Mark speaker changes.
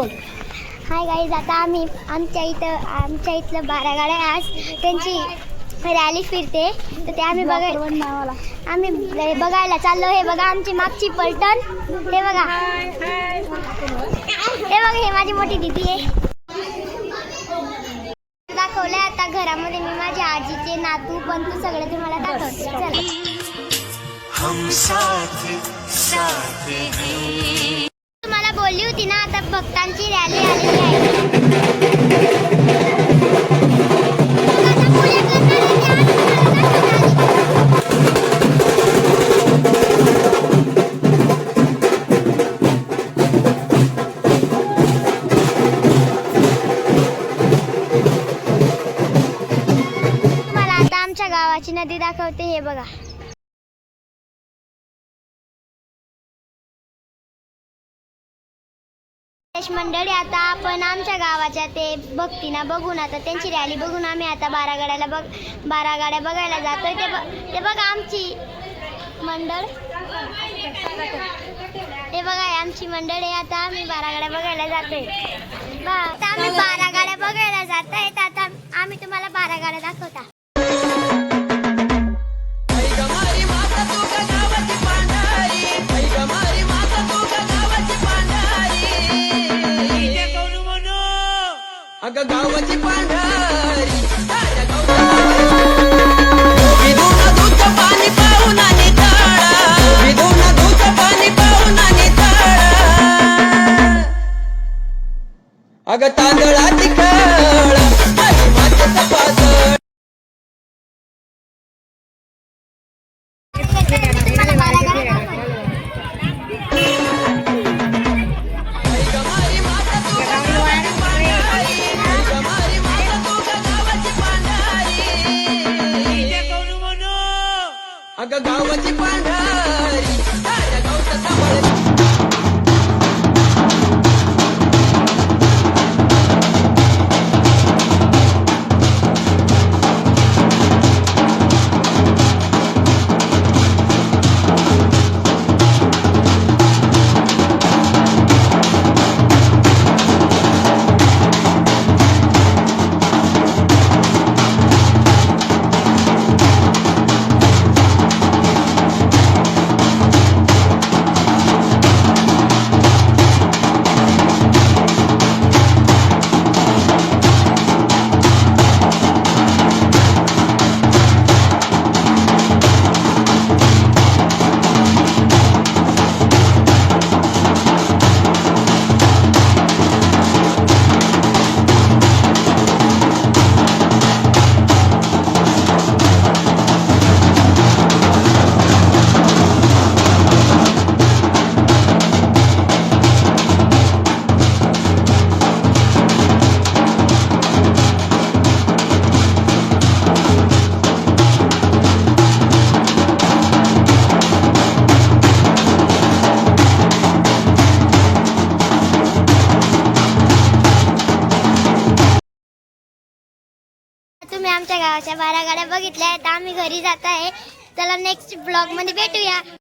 Speaker 1: Hi guys, आता आम्ही आमच्या इथलं 12 गाड्या आज त्यांची रॅली फिरते, तर ते आम्ही बघायला चाललो. हे बघा आमची मागची पलटण, हे बघा हे माझी मोठी दीदी आहे. दाखवलंय आता घरामध्ये मी माझ्या आजीचे नातू पंतू सगळे तुम्हाला दाखवते. चला. तुम्हाला बोलली होती ना, आता भक्तांची रॅली आलेली आहे. तुम्हाला आता आमच्या गावाची नदी दाखवते. हे बघा, मंडळी, आता आपण आमच्या गावाच्या ते भक्तीना बघून, आता त्यांची रॅली बघून आम्ही आता 12 गाड्या बघायला जातोय. ते बघा आमची मंडळ, हे बघा आमची मंडळ आहे. आता आम्ही 12 गाड्या बघायला जातोय. आता आम्ही 12 गाड्या बघायला जातोय. आता आम्ही तुम्हाला 12 गाड्या दाखवता.
Speaker 2: अगं गावाची पांढरी पाणी पाहून आणि पाणी पाहून आणि अगं तांदळाची खळ मातेचा पातळ. अगं गावाची पांढरी गावचा सांभाळ.
Speaker 1: तुम्ही आमच्या गावाच्या 12 गाड्या बघितल्या आहेत. आम्ही घरी जात आहे. चला नेक्स्ट ब्लॉग मध्ये भेटूया.